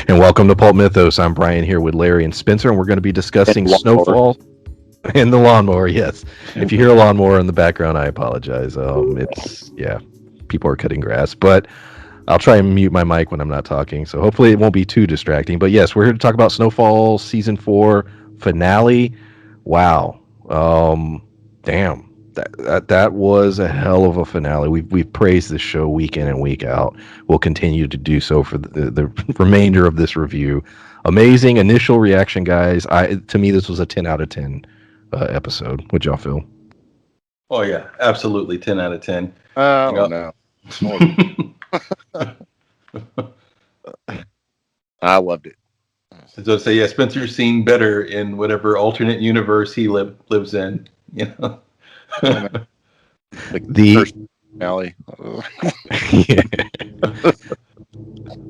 And welcome to Pulp Mythos. I'm Brian here with Larry and Spencer, and we're going to be discussing And lawnmower. Snowfall and the lawnmower. Yes, if you hear a lawnmower in the background, I apologize. People are cutting grass, but I'll try and mute my mic when I'm not talking. So hopefully it won't be too distracting. But yes, we're here to talk about Snowfall season 4 finale. Wow, damn. That was a hell of a finale. We've praised this show week in and week out. We'll continue to do so for the remainder of this review. Amazing initial reaction, guys. To me, this was a 10 out of 10 episode. What'd y'all feel? Oh yeah, absolutely, 10 out of 10. Oh no. I loved it. So say yeah, Spencer's seen better in whatever alternate universe he lives in. You know, The first finale.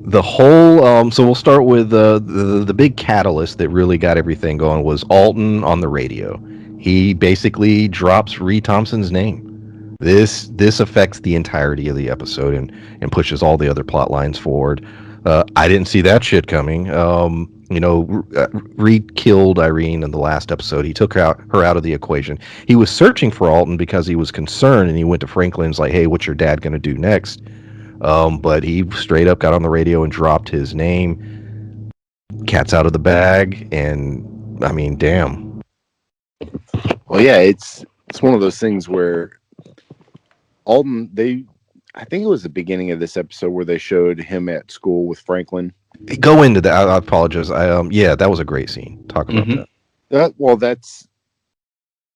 The whole so we'll start with the big catalyst that really got everything going was Alton on the radio. He basically drops Ree Thompson's name. This affects the entirety of the episode and pushes all the other plot lines forward. I didn't see that shit coming. Reed killed Irene in the last episode. He took her out of the equation. He was searching for Alton because he was concerned, and he went to Franklin's like, "Hey, what's your dad gonna do next?" But he straight up got on the radio and dropped his name. Cat's out of the bag, and I mean, damn. Well, yeah, it's one of those things where Alden, I think it was the beginning of this episode where they showed him at school with Franklin. Go into that. I apologize. That was a great scene. Talk about that.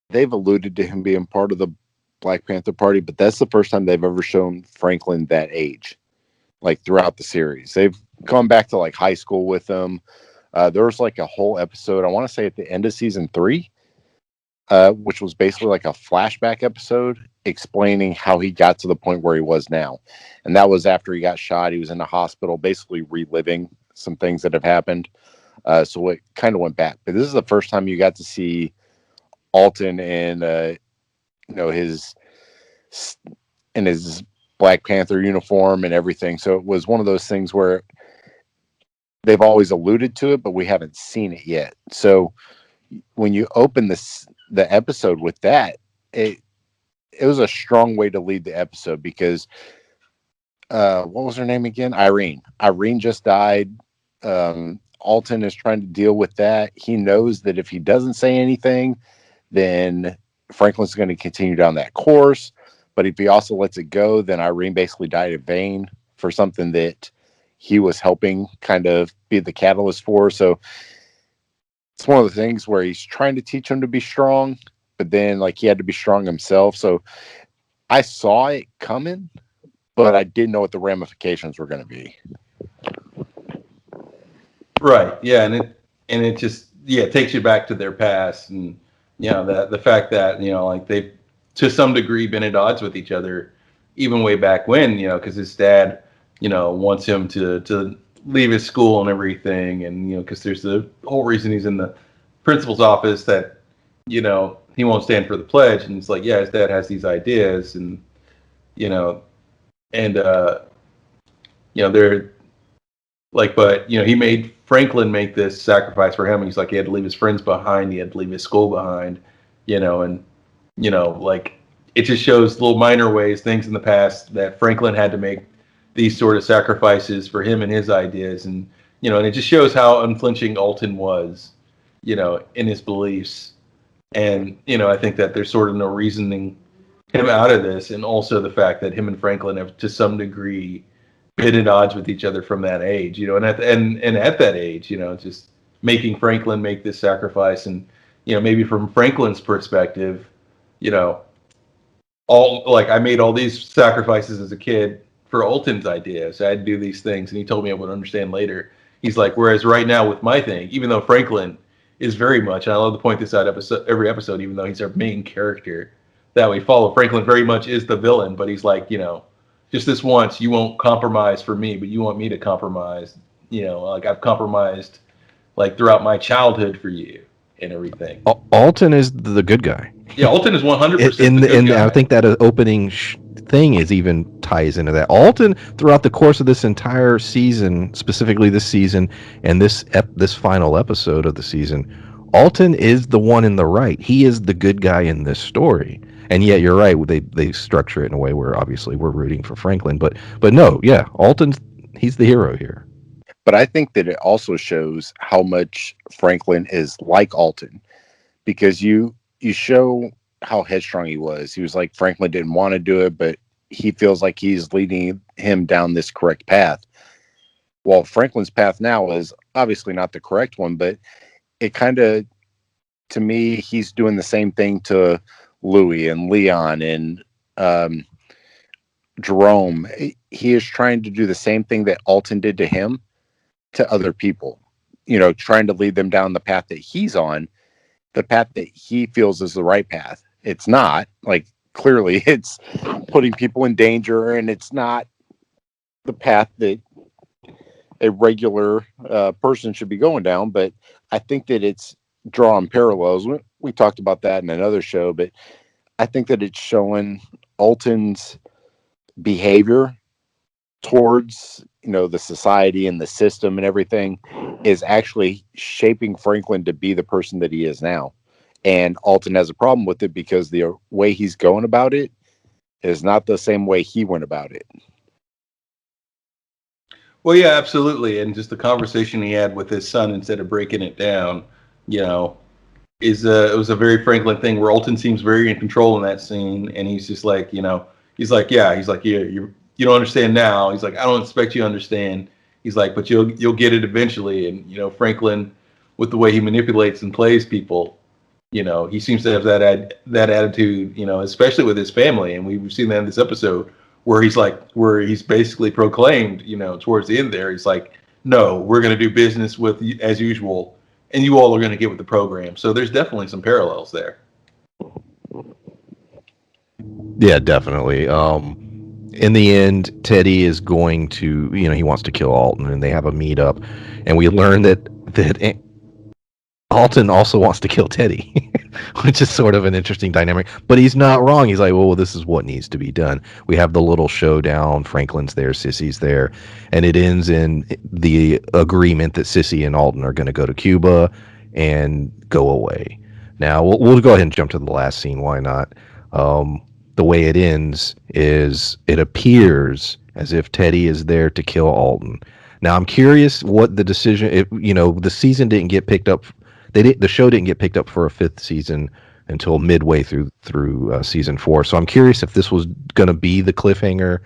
They've alluded to him being part of the Black Panther Party, but that's the first time they've ever shown Franklin that age, like throughout the series. They've gone back to like high school with him. There was like a whole episode, I want to say at the end of season 3, which was basically like a flashback episode explaining how he got to the point where he was now. And that was after he got shot. He was in the hospital, basically reliving some things that have happened. So it kind of went back. But this is the first time you got to see Alton in his Black Panther uniform and everything. So it was one of those things where they've always alluded to it, but we haven't seen it yet. So when you open the episode with that, it was a strong way to lead the episode because what was her name again? Irene. Irene just died. Alton is trying to deal with that. He knows that if he doesn't say anything, then Franklin's going to continue down that course. But if he also lets it go, then Irene basically died in vain for something that he was helping kind of be the catalyst for. So it's one of the things where he's trying to teach him to be strong, but then like he had to be strong himself. So I saw it coming, but I didn't know what the ramifications were going to be. right? Yeah, and it just it takes you back to their past, and the fact that like they've to some degree been at odds with each other, even way back when, because his dad wants him to leave his school and everything, and because there's the whole reason he's in the principal's office that he won't stand for the pledge, and it's like his dad has these ideas, and they're like, but he made Franklin make this sacrifice for him, and he's like he had to leave his friends behind, he had to leave his school behind, and like it just shows little minor ways, things in the past that Franklin had to make these sort of sacrifices for him and his ideas, and and it just shows how unflinching Alton was, in his beliefs, and I think that there's sort of no reasoning him out of this, and also the fact that him and Franklin have to some degree been at odds with each other from that age, and at that age, just making Franklin make this sacrifice, and maybe from Franklin's perspective, I made all these sacrifices as a kid for Alton's ideas. I had to do these things, and he told me I would understand later. He's like, whereas right now with my thing, even though Franklin is very much, and I love to point this out every episode, even though he's our main character that we follow, Franklin very much is the villain, but he's like, just this once, you won't compromise for me, but you want me to compromise. Like I've compromised like throughout my childhood for you and everything. Alton is the good guy. Yeah, Alton is 100% and I think that opening thing is even ties into that. Alton, throughout the course of this entire season, specifically this season and this final episode of the season, Alton is the one in the right. He is the good guy in this story. And yet, you're right. They structure it in a way where obviously we're rooting for Franklin, but no, yeah, Alton's he's the hero here. But I think that it also shows how much Franklin is like Alton, because you show how headstrong he was. He was like, Franklin didn't want to do it, but he feels like he's leading him down this correct path. Well, Franklin's path now is obviously not the correct one, but it kind of, to me, he's doing the same thing to Louis and Leon and Jerome. He is trying to do the same thing that Alton did to him to other people, trying to lead them down the path that he's on, the path that he feels is the right path. It's not, like, clearly it's putting people in danger, and it's not the path that a regular person should be going down. But I think that it's drawing parallels. We talked about that in another show, but I think that it's showing Alton's behavior towards the society and the system and everything is actually shaping Franklin to be the person that he is now. And Alton has a problem with it because the way he's going about it is not the same way he went about it. Well, yeah, absolutely. And just the conversation he had with his son instead of breaking it down, it was a very Franklin thing where Alton seems very in control in that scene. And he's just like, he's like, yeah, you don't understand now. He's like, I don't expect you to understand. He's like, but you'll get it eventually. And, Franklin, with the way he manipulates and plays people, he seems to have that attitude, especially with his family. And we've seen that in this episode where he's basically proclaimed, towards the end there, he's like, no, we're going to do business with as usual, and you all are going to get with the program. So there's definitely some parallels there. Yeah, definitely. In the end, Teddy is going to, he wants to kill Alton, and they have a meetup, and we learn that Alton also wants to kill Teddy, which is sort of an interesting dynamic. But he's not wrong. He's like, well, this is what needs to be done. We have the little showdown. Franklin's there, Sissy's there, and it ends in the agreement that Sissy and Alton are going to go to Cuba and go away. Now, we'll go ahead and jump to the last scene. Why not? The way it ends is it appears as if Teddy is there to kill Alton. Now, I'm curious what the decision. The season didn't get picked up. The show didn't get picked up for a fifth season until midway through season 4. So I'm curious if this was going to be the cliffhanger.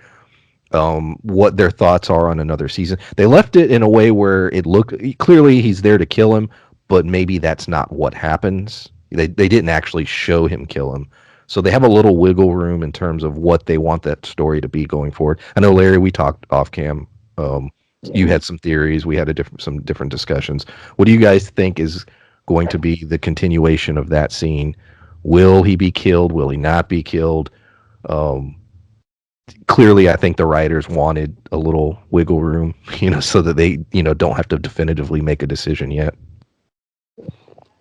What their thoughts are on another season. They left it in a way where it looked clearly he's there to kill him, but maybe that's not what happens. They didn't actually show him kill him. So they have a little wiggle room in terms of what they want that story to be going forward. I know, Larry, we talked off cam. You had some theories. We had some different discussions. What do you guys think is going to be the continuation of that scene? Will he be killed? Will he not be killed? Clearly, I think the writers wanted a little wiggle room, so that they, don't have to definitively make a decision yet.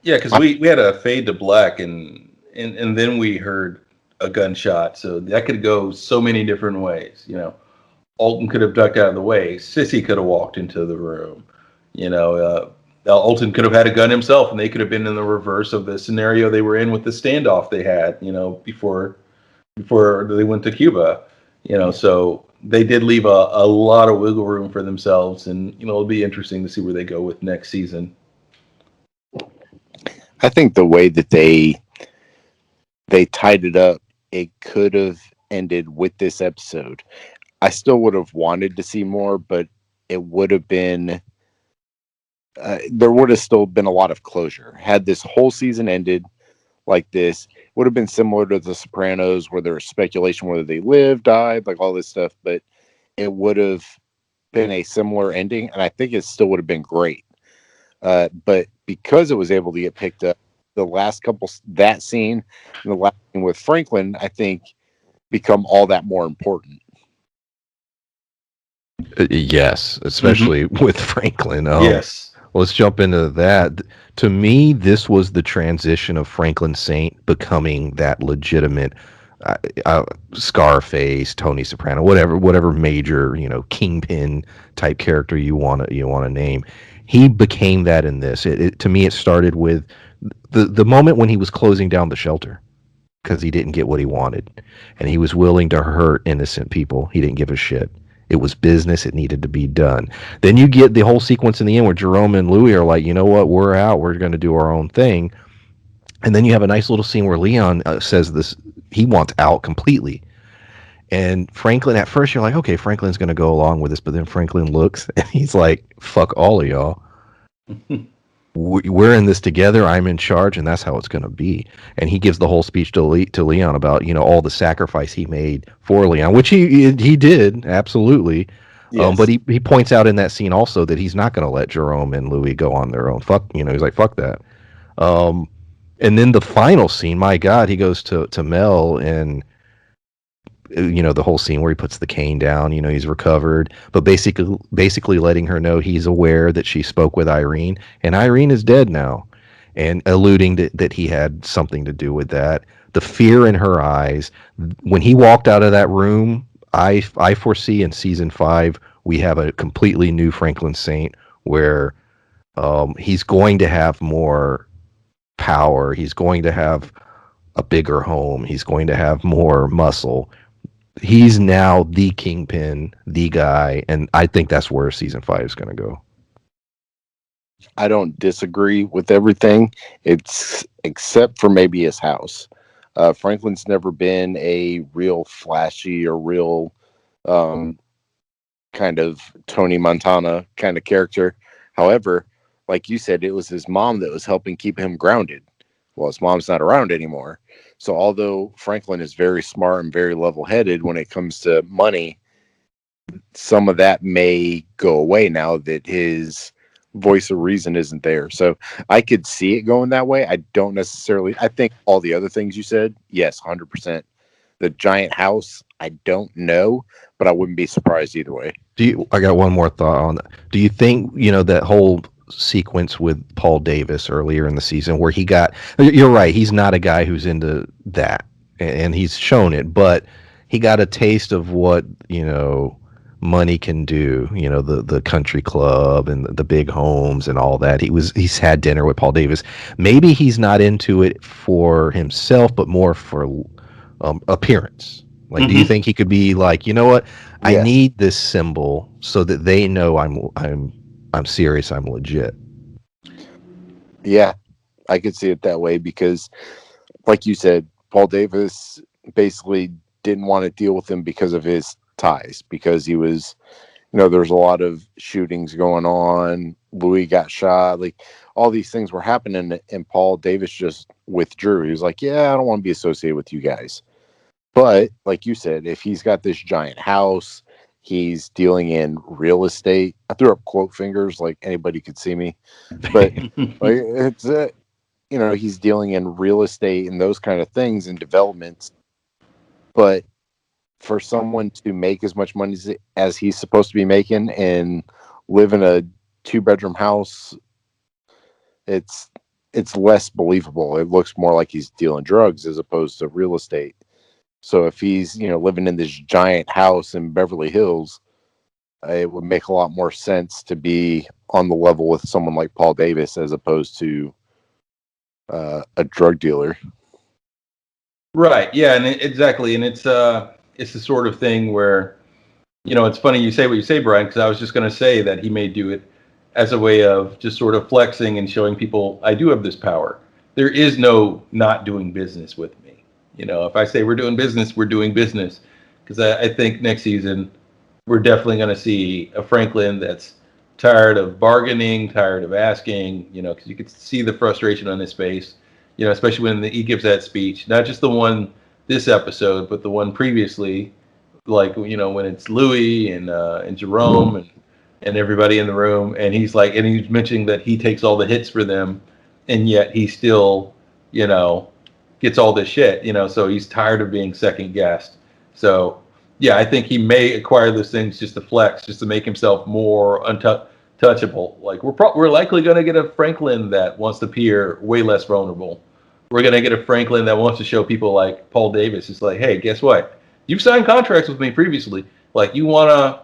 Yeah, because we had a fade to black and then we heard a gunshot. So that could go so many different ways. Alton could have ducked out of the way. Sissy could have walked into the room. Alton could have had a gun himself, and they could have been in the reverse of the scenario they were in with the standoff they had, before they went to Cuba. So they did leave a lot of wiggle room for themselves, and it'll be interesting to see where they go with next season. I think the way that they tied it up, it could have ended with this episode. I still would have wanted to see more, but it would have been there would have still been a lot of closure. Had this whole season ended like this, it would have been similar to The Sopranos, where there was speculation whether they lived, died, like all this stuff, but it would have been a similar ending, and I think it still would have been great. But because it was able to get picked up, the last couple, that scene and the last scene with Franklin, I think, become all that more important. Yes, especially with Franklin. Yes. Let's jump into that. To me, this was the transition of Franklin Saint becoming that legitimate Scarface, Tony Soprano, whatever major, kingpin type character you want to name. He became that in this. To me, it started with the moment when he was closing down the shelter because he didn't get what he wanted, and he was willing to hurt innocent people. He didn't give a shit. It was business. It needed to be done. Then you get the whole sequence in the end where Jerome and Louis are like, you know what, we're out. We're going to do our own thing. And then you have a nice little scene where Leon says this, he wants out completely. And Franklin, at first, you're like, okay, Franklin's going to go along with this. But then Franklin looks and he's like, fuck all of y'all. We're in this together. I'm in charge, and that's how it's going to be. And he gives the whole speech to Leon about all the sacrifice he made for Leon, which he did absolutely. Yes. But he points out in that scene also that he's not going to let Jerome and Louis go on their own. He's like, fuck that. And then the final scene, my God, he goes to Mel and the whole scene where he puts the cane down, he's recovered, but basically letting her know he's aware that she spoke with Irene, and Irene is dead now, and alluding that he had something to do with that. The fear in her eyes when he walked out of that room, I foresee in season 5 we have a completely new Franklin Saint where he's going to have more power, he's going to have a bigger home, he's going to have more muscle. He's now the kingpin, the guy, and I think that's where season 5 is going to go. I don't disagree with everything. It's except for maybe his house. Franklin's never been a real flashy or real kind of Tony Montana kind of character. However, like you said, it was his mom that was helping keep him grounded. Well, his mom's not around anymore. So although Franklin is very smart and very level-headed when it comes to money, some of that may go away now that his voice of reason isn't there. So I could see it going that way. I don't necessarily. I think all the other things you said, yes, 100%. The giant house, I don't know, but I wouldn't be surprised either way. I got one more thought on that. Do you think, that whole sequence with Paul Davis earlier in the season where you're right, he's not a guy who's into that, and he's shown it, but he got a taste of what, money can do, the country club and the big homes and all that. He's had dinner with Paul Davis. Maybe he's not into it for himself, but more for appearance. Like, do you think he could be like, you know what? I need this symbol so that they know I'm serious, I'm legit. Yeah, I could see it that way because, like you said, Paul Davis basically didn't want to deal with him because of his ties, because he was, there's a lot of shootings going on. Louis got shot. Like, all these things were happening, and Paul Davis just withdrew. He was like, yeah, I don't want to be associated with you guys. But like you said, if he's got this giant house, he's dealing in real estate. I threw up quote fingers like anybody could see me, but like it's he's dealing in real estate and those kind of things and developments. But for someone to make as much money as he's supposed to be making and live in a 2-bedroom house, it's less believable. It looks more like he's dealing drugs as opposed to real estate. So if he's, living in this giant house in Beverly Hills, it would make a lot more sense to be on the level with someone like Paul Davis as opposed to a drug dealer. Right. Yeah. And exactly. And it's the sort of thing where, it's funny you say what you say, Brian, because I was just going to say that he may do it as a way of just sort of flexing and showing people, I do have this power. There is no not doing business with me. If I say we're doing business, we're doing business. Because I think next season, we're definitely going to see a Franklin that's tired of bargaining, tired of asking, because you could see the frustration on his face, especially when he gives that speech, not just the one this episode, but the one previously, like, when it's Louis and Jerome and everybody in the room. And he's like, and he's mentioning that he takes all the hits for them. And yet he still, gets all this shit, so he's tired of being second guessed. So yeah, I think he may acquire those things just to flex, just to make himself more untouchable. Like we're likely going to get a Franklin that wants to appear way less vulnerable, we're gonna get a Franklin that wants to show people like Paul Davis. It's like, hey, guess what? You've signed contracts with me previously. Like you wanna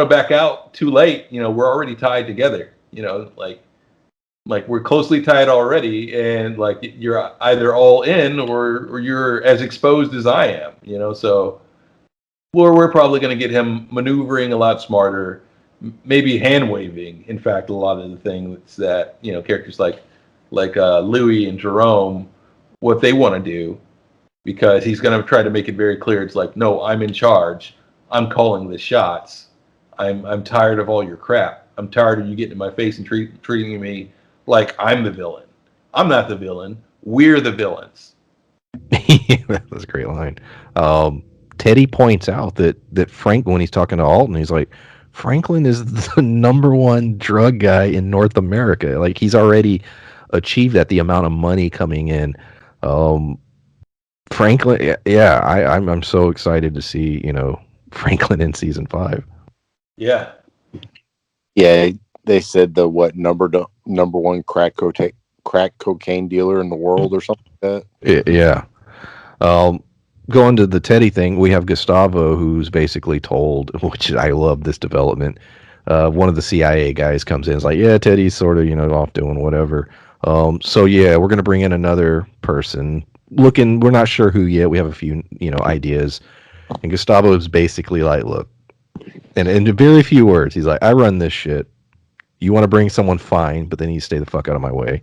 back out too late. We're already tied together. Like we're closely tied already, and like you're either all in or you're as exposed as I am. So we're probably going to get him maneuvering a lot smarter, maybe hand waving. In fact, a lot of the things that characters like Louis and Jerome, what they want to do, because he's going to try to make it very clear. It's like, no, I'm in charge. I'm calling the shots. I'm tired of all your crap. I'm tired of you getting in my face and treating me like I'm the villain. I'm not the villain. We're the villains. That was a great line. Teddy points out that Frank, when he's talking to Alton, he's like, Franklin is the number one drug guy in North America. Like he's already achieved that, the amount of money coming in. Franklin, yeah, I'm so excited to see Franklin in season 5. Yeah, Yeah, they said the number one crack cocaine dealer in the world or something like that. Yeah. Going to the Teddy thing, we have Gustavo, who's basically told, which I love this development. One of the CIA guys comes in, and is like, yeah, Teddy's sort of off doing whatever. So yeah, we're gonna bring in another person. We're not sure who yet. We have a few ideas, and Gustavo is basically like, look, and in very few words, he's like, I run this shit. You want to bring someone, fine, but then you stay the fuck out of my way.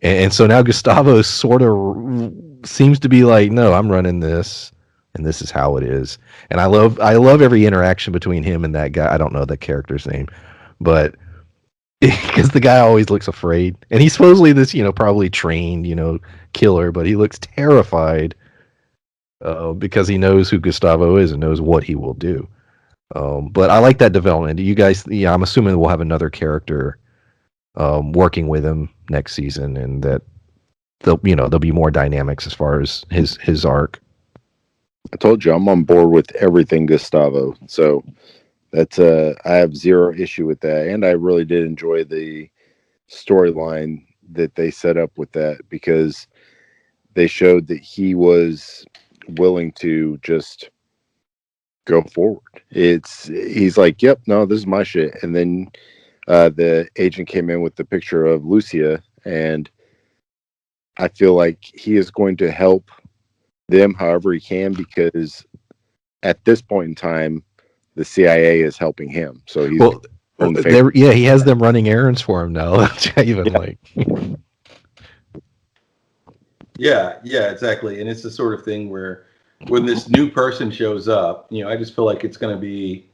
And so now Gustavo sort of seems to be like, no, I'm running this, and this is how it is. And I love every interaction between him and that guy. I don't know the character's name, but because the guy always looks afraid, and he's supposedly this probably trained killer, but he looks terrified because he knows who Gustavo is and knows what he will do. But I like that development. You guys, yeah, I'm assuming we'll have another character working with him next season, and that there'll be more dynamics as far as his arc. I told you I'm on board with everything Gustavo, so that's I have zero issue with that, and I really did enjoy the storyline that they set up with that, because they showed that he was willing to just go forward. He's like, yep, no, this is my shit. And then the agent came in with the picture of Lucia, and I feel like he is going to help them however he can, because at this point in time, the CIA is helping him. So he's he has them running errands for him now. Which I even like. Yeah, exactly. And it's the sort of thing where when this new person shows up, I just feel like it's going to be,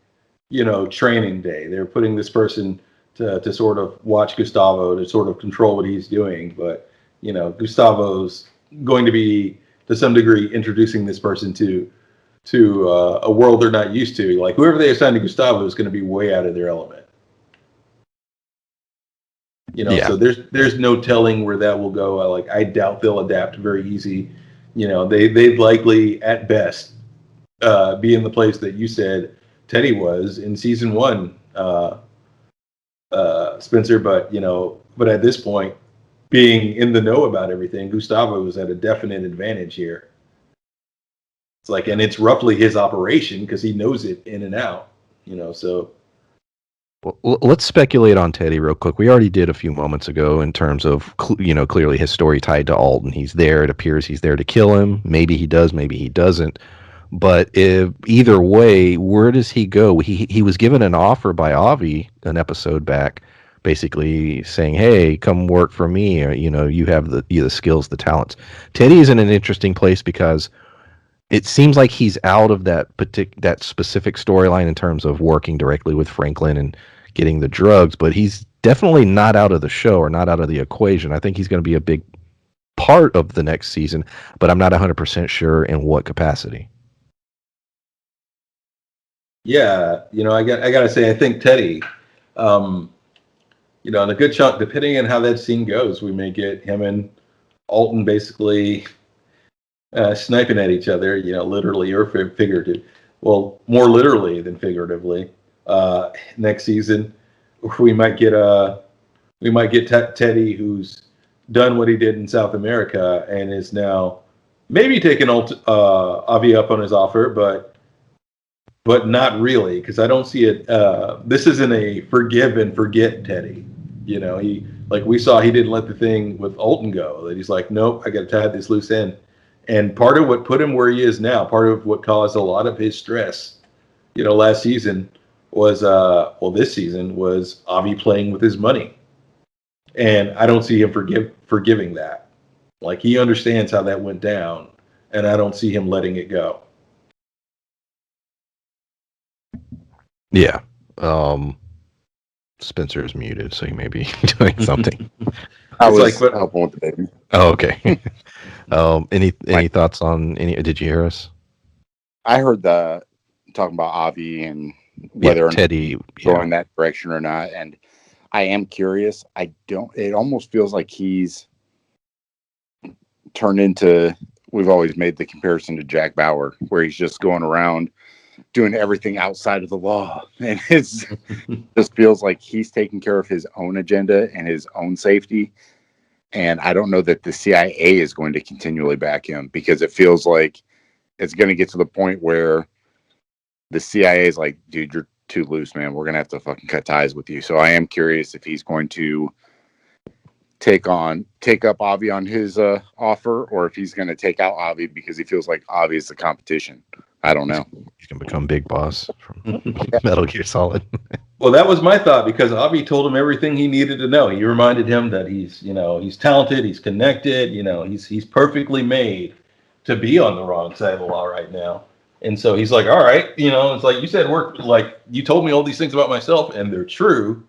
training day. They're putting this person to sort of watch Gustavo, to sort of control what he's doing. But, Gustavo's going to be, to some degree, introducing this person to a world they're not used to. Like whoever they assign to Gustavo is going to be way out of their element. So there's no telling where that will go. I doubt they'll adapt very easy. They'd likely at best be in the place that you said Teddy was in season 1, Spencer. But at this point, being in the know about everything, Gustavo was at a definite advantage here. It's like, and it's roughly his operation because he knows it in and out. So. Well, let's speculate on Teddy real quick. We already did a few moments ago in terms of, clearly his story tied to Alton. He's there. It appears he's there to kill him. Maybe he does, maybe he doesn't. But either way, where does he go? He was given an offer by Avi an episode back, basically saying, hey, come work for me. Or, you have the skills, the talents. Teddy is in an interesting place because it seems like he's out of that specific storyline in terms of working directly with Franklin and getting the drugs, but he's definitely not out of the show or not out of the equation. I think he's going to be a big part of the next season, but I'm not 100% sure in what capacity. Yeah, I got to say, I think Teddy, in a good chunk, depending on how that scene goes, we may get him and Alton basically sniping at each other, literally or figuratively. Well, more literally than figuratively. Next season, we might get Teddy, who's done what he did in South America and is now maybe taking Avi up on his offer, but not really, because I don't see it. This isn't a forgive and forget Teddy. You know, we saw he didn't let the thing with Alton go. That he's like, nope, I got to tie this loose end. And part of what put him where he is now, part of what caused a lot of his stress, last season was, this season was Avi playing with his money. And I don't see him forgiving that. Like, he understands how that went down, and I don't see him letting it go. Yeah. Spencer's muted, so he may be doing something. I was helping with the baby. Oh, okay. Any thoughts on any? Did you hear us? I heard talking about Avi and whether or Teddy not going that direction or not, and I am curious. It almost feels like he's turned into. We've always made the comparison to Jack Bauer, where he's just going around doing everything outside of the law, and just feels like he's taking care of his own agenda and his own safety. And I don't know that the CIA is going to continually back him, because it feels like it's going to get to the point where the CIA is like, dude, you're too loose, man. We're going to have to fucking cut ties with you. So I am curious if he's going to take up Avi on his offer, or if he's going to take out Avi because he feels like Avi is the competition. I don't know. He's going to become Big Boss from Metal Gear Solid. Well, that was my thought, because Avi told him everything he needed to know. He reminded him that he's talented, he's connected, he's perfectly made to be on the wrong side of the law right now. And so he's like, all right, it's like you said, you told me all these things about myself and they're true.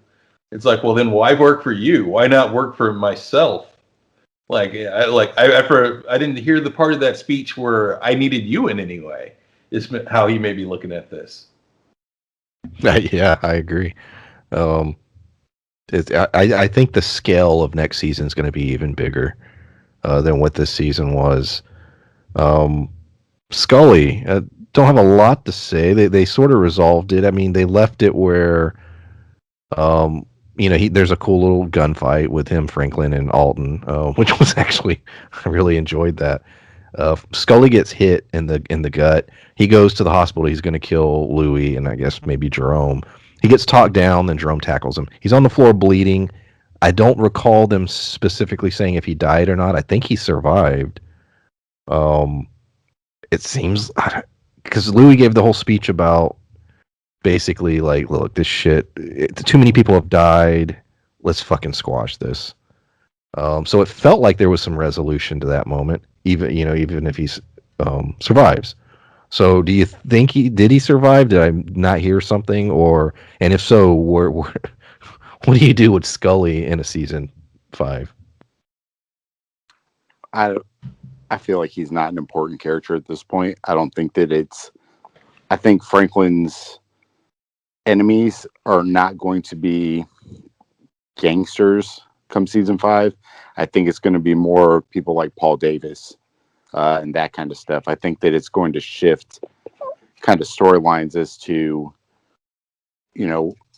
It's like, well, then why work for you? Why not work for myself? I didn't hear the part of that speech where I needed you in any way. Is how he may be looking at this. Yeah, I agree. I think the scale of next season is going to be even bigger than what this season was. Scully, don't have a lot to say. They sort of resolved it. I mean, they left it where, there's a cool little gunfight with him, Franklin, and Alton, which was actually, I really enjoyed that. Scully gets hit in the gut. He goes to the hospital. He's going to kill Louis and I guess maybe Jerome. He gets talked down, then Jerome tackles him. He's on the floor bleeding. I don't recall them specifically saying if he died or not. I think he survived. It seems, because Louis gave the whole speech about basically like, look, this shit, too many people have died. Let's fucking squash this. So it felt like there was some resolution to that moment, even if he survives. So do you think did he survive? Did I not hear something? And if so, what do you do with Scully in a season 5? I feel like he's not an important character at this point. I don't think that I think Franklin's enemies are not going to be gangsters come season 5. I think it's going to be more people like Paul Davis and that kind of stuff. I think that it's going to shift kind of storylines as to,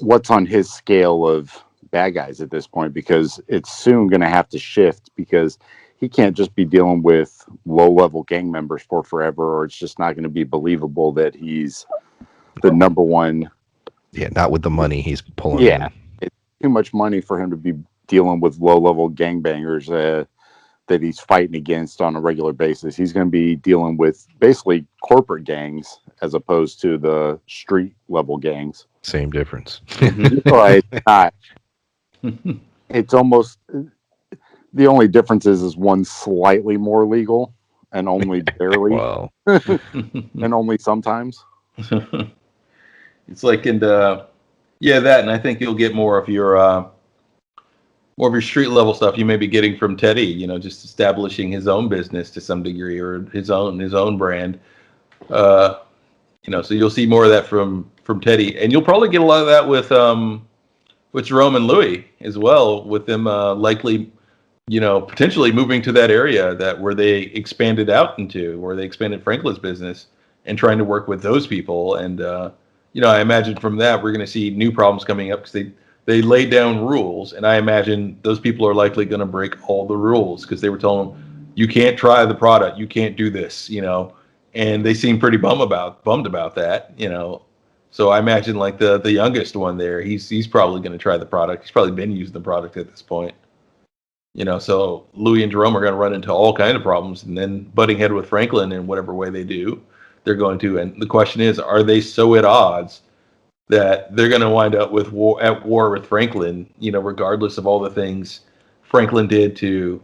what's on his scale of bad guys at this point, because it's soon going to have to shift, because he can't just be dealing with low-level gang members for forever, or it's just not going to be believable that he's the number one. Yeah, not with the money he's pulling in. It's too much money for him to be dealing with low-level gangbangers that he's fighting against on a regular basis. He's going to be dealing with basically corporate gangs as opposed to the street-level gangs. Same difference. It's almost... The only difference is one's slightly more legal and only barely. Wow. And only sometimes. It's like, that, and I think you'll get more of your street level stuff you may be getting from Teddy, just establishing his own business to some degree, or his own brand. So you'll see more of that from Teddy, and you'll probably get a lot of that with Jerome and Louis as well, with them likely, potentially moving to that area where they expanded out into, where they expanded Franklin's business and trying to work with those people. And, I imagine from that, we're going to see new problems coming up, because they laid down rules, and I imagine those people are likely going to break all the rules because they were telling them, you can't try the product, you can't do this, and they seem pretty bummed about that. So I imagine like the youngest one there, he's probably going to try the product. He's probably been using the product at this point. So Louis and Jerome are going to run into all kinds of problems, and then butting head with Franklin in whatever way they do, they're going to. And the question is, are they so at odds that they're going to wind up at war with Franklin? Regardless of all the things Franklin did to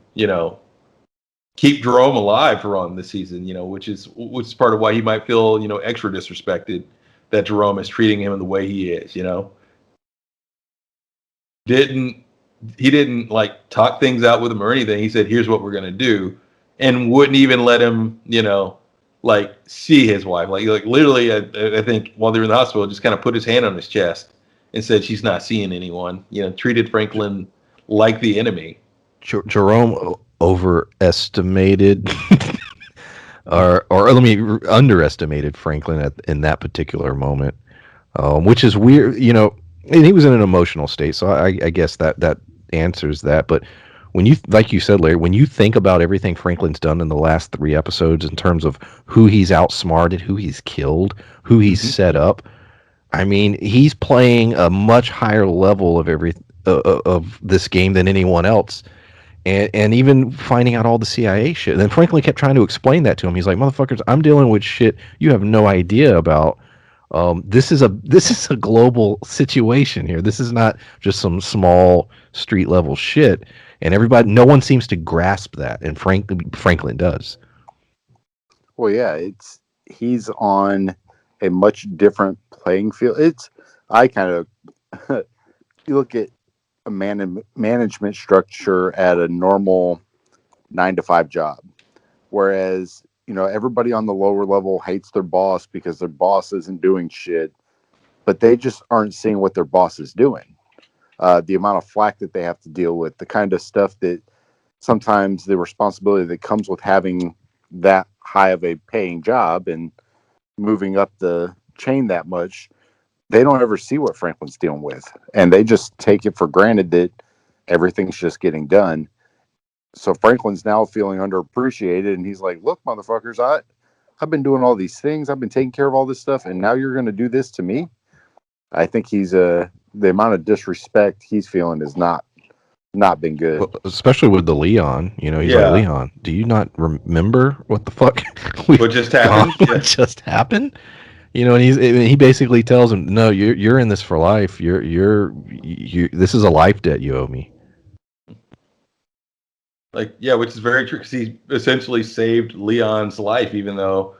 keep Jerome alive for on this season. Which is part of why he might feel extra disrespected that Jerome is treating him in the way he is. Didn't He didn't like talk things out with him or anything. He said, here's what we're going to do, and wouldn't even let him, like see his wife. Like literally, I think while they were in the hospital, just kind of put his hand on his chest and said, she's not seeing anyone, treated Franklin like the enemy. Jerome overestimated or let me underestimated Franklin in that particular moment, which is weird, and he was in an emotional state, so I guess that answers that. But when you, like you said, Larry, when you think about everything Franklin's done in the last 3 episodes in terms of who he's outsmarted, who he's killed, who he's set up, I mean, he's playing a much higher level of this game than anyone else. And even finding out all the CIA shit. And then Franklin kept trying to explain that to him. He's like, motherfuckers, I'm dealing with shit you have no idea about. This is a global situation here. This is not just some small street level shit. And no one seems to grasp that. And Franklin does. Well, yeah, he's on a much different playing field. I kind of you look at a management structure at a normal 9-to-5 job, whereas everybody on the lower level hates their boss because their boss isn't doing shit, but they just aren't seeing what their boss is doing. The amount of flack that they have to deal with, the kind of stuff that sometimes the responsibility that comes with having that high of a paying job and moving up the chain that much, they don't ever see what Franklin's dealing with. And they just take it for granted that everything's just getting done. So Franklin's now feeling underappreciated. And he's like, look, motherfuckers, I've been doing all these things. I've been taking care of all this stuff. And now you're going to do this to me. I think the amount of disrespect he's feeling is not been good. Well, especially with the Leon, he's like, Leon, do you not remember what the fuck what just happened? What just happened? And he basically tells him, no, you're in this for life. This is a life debt you owe me. Which is very true, because he essentially saved Leon's life, even though,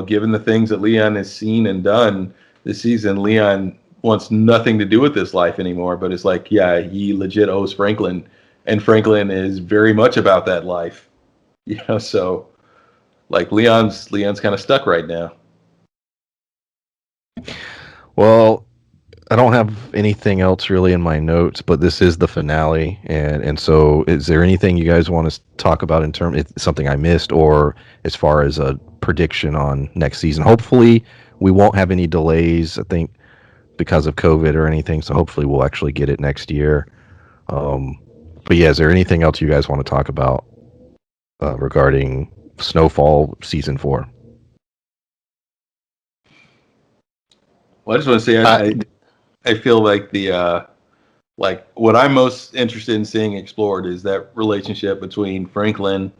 given the things that Leon has seen and done this season, Leon wants nothing to do with this life anymore. But it's like, yeah, he legit owes Franklin, and Franklin is very much about that life, so like Leon's kind of stuck right now. Well, I don't have anything else really in my notes, but this is the finale, and so is there anything you guys want to talk about in terms of something I missed, or as far as a prediction on next season? Hopefully, we won't have any delays, I think, because of COVID or anything. So hopefully, we'll actually get it next year. But yeah, is there anything else you guys want to talk about regarding Snowfall season 4? Well, I just want to say I feel like like what I'm most interested in seeing explored is that relationship between Franklin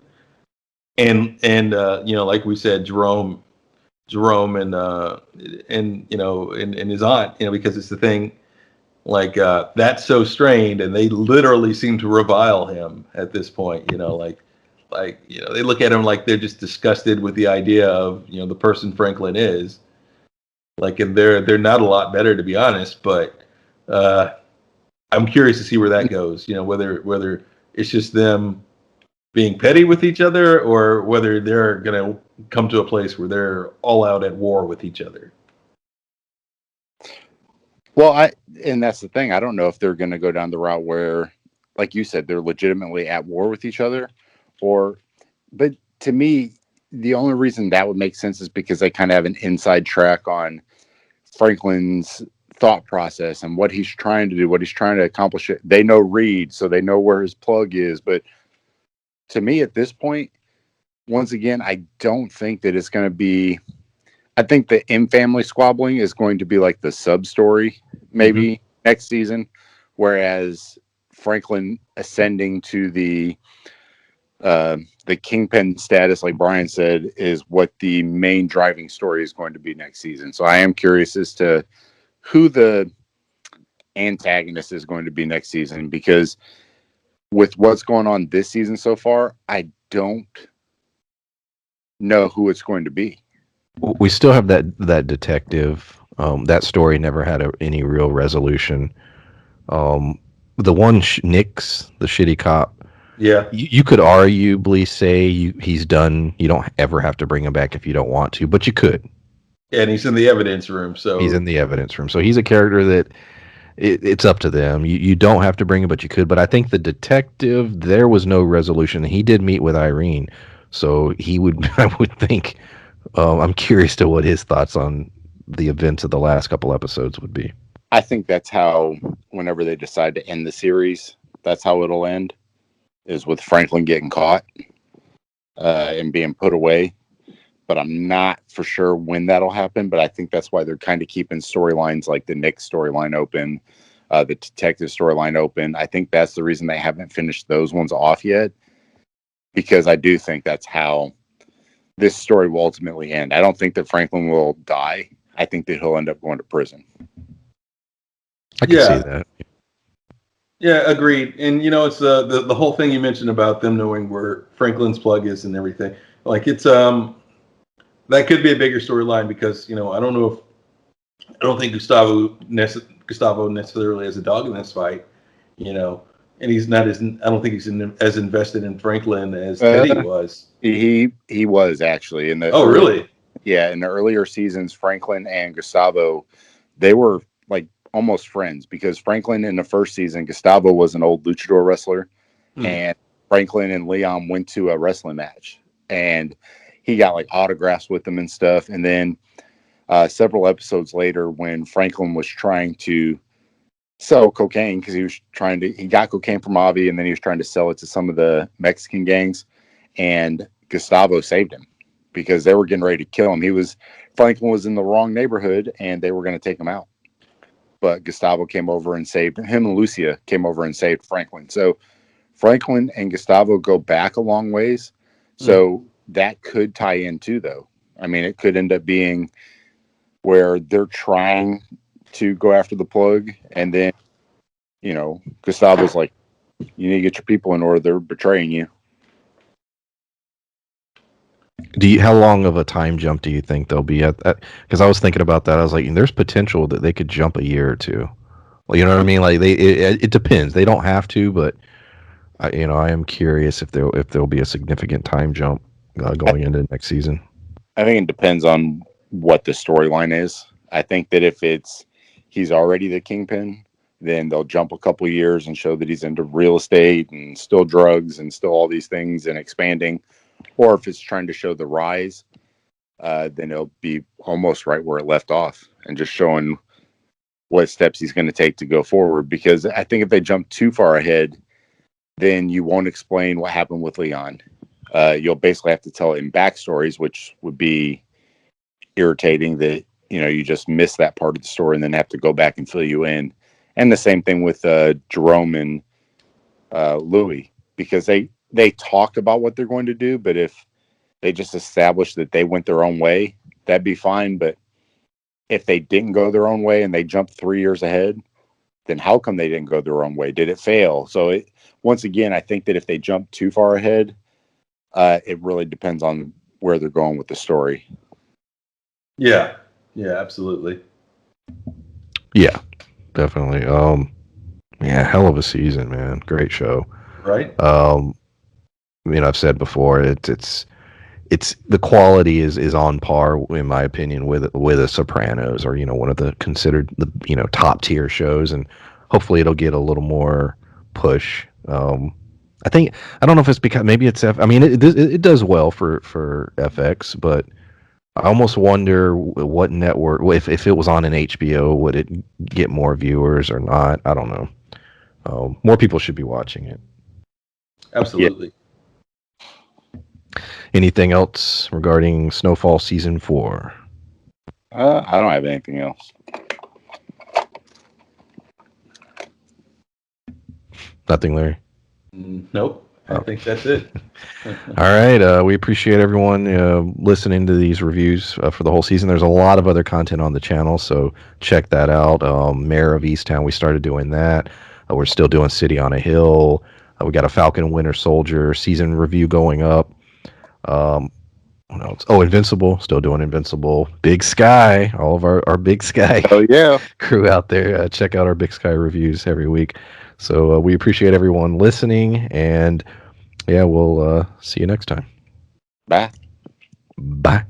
and like we said, Jerome and and his aunt, because it's the thing, like that's so strained, and they literally seem to revile him at this point. They look at him like they're just disgusted with the idea of the person Franklin is. And they're not a lot better, to be honest, but I'm curious to see where that goes. Whether it's just them being petty with each other, or whether they're going to come to a place where they're all out at war with each other. Well, and that's the thing. I don't know if they're going to go down the route where, like you said, they're legitimately at war with each other, but to me, the only reason that would make sense is because they kind of have an inside track on Franklin's thought process and what he's trying to do, what he's trying to accomplish. It. They know Reed, so they know where his plug is. But to me, at this point, once again, I don't think that it's going to be. I think the in family squabbling is going to be like the sub story, maybe next season, whereas Franklin ascending to the kingpin status, like Brian said, is what the main driving story is going to be next season. So I am curious as to who the antagonist is going to be next season, because with what's going on this season so far, I don't know who it's going to be. We still have that detective. That story never had any real resolution. The one Nick's the shitty cop. Yeah, You could arguably say he's done. You don't ever have to bring him back if you don't want to, but you could. and he's in the evidence room, so He's in the evidence room, so he's a character that it's up to them. You don't have to bring him, but you could. But I think the detective, there was no resolution. He did meet with Irene, so he would. I would think. I'm curious to what his thoughts on the events of the last couple episodes would be. I think that's how, whenever they decide to end the series, that's how it'll end, is with Franklin getting caught and being put away. But I'm not for sure when that'll happen. But I think that's why they're kind of keeping storylines like the Nick storyline open, the detective storyline open. I think that's the reason they haven't finished those ones off yet, because I do think that's how this story will ultimately end. I don't think that Franklin will die. I think that he'll end up going to prison. I can see that. Yeah, agreed. And it's the whole thing you mentioned about them knowing where Franklin's plug is and everything. Like it's that could be a bigger storyline, because I don't think Gustavo necessarily has a dog in this fight, and he's not as I don't think he's as invested in Franklin as Teddy was. He was actually in the really? Yeah, in the earlier seasons, Franklin and Gustavo, they were like almost friends, because Franklin in the first season, Gustavo was an old luchador wrestler, and Franklin and Leon went to a wrestling match, and he got like autographs with them and stuff. And then several episodes later, when Franklin was trying to sell cocaine, because he got cocaine from Avi, and then he was trying to sell it to some of the Mexican gangs, and Gustavo saved him because they were getting ready to kill him. Franklin was in the wrong neighborhood and they were going to take him out. But Gustavo came over and saved him, and Lucia came over and saved Franklin. So Franklin and Gustavo go back a long ways. So that could tie in too, though. I mean, it could end up being where they're trying to go after the plug, and then, Gustavo's like, you need to get your people in order. They're betraying you. How long of a time jump do you think they'll be at? Because I was thinking about that. I was like, there's potential that they could jump a year or two. Well, you know what I mean? Like it depends. They don't have to, but I am curious if there'll be a significant time jump going into next season. I think it depends on what the storyline is. I think that if he's already the kingpin, then they'll jump a couple years and show that he's into real estate and still drugs and still all these things and expanding. Or if it's trying to show the rise, then it'll be almost right where it left off and just showing what steps he's going to take to go forward. Because I think if they jump too far ahead, then you won't explain what happened with Leon. You'll basically have to tell it in backstories, which would be irritating that, you just miss that part of the story and then have to go back and fill you in. And the same thing with Jerome and Louis, because they talk about what they're going to do, but if they just establish that they went their own way, that'd be fine. But if they didn't go their own way and they jumped 3 years ahead, then how come they didn't go their own way? Did it fail? So once again, I think that if they jump too far ahead, it really depends on where they're going with the story. Yeah, absolutely. Yeah, definitely. Hell of a season, man. Great show. Right. I've said before, it's the quality is on par, in my opinion, with a Sopranos, or one of the considered the top tier shows, and hopefully it'll get a little more push. I don't know if it's because maybe it's it does well for FX, but I almost wonder what network, if it was on an HBO, would it get more viewers or not? I don't know. More people should be watching it. Absolutely. Anything else regarding Snowfall season 4? I don't have anything else. Nothing, Larry. Nope. I think that's it. All right. We appreciate everyone listening to these reviews for the whole season. There's a lot of other content on the channel, so check that out. Mayor of Easttown, we started doing that. We're still doing City on a Hill. We got a Falcon and Winter Soldier season review going up. What else? Oh, Invincible. Still doing Invincible. Big Sky. All of our Big Sky Oh yeah. crew out there. Check out our Big Sky reviews every week. So we appreciate everyone listening, and yeah, we'll see you next time. Bye. Bye.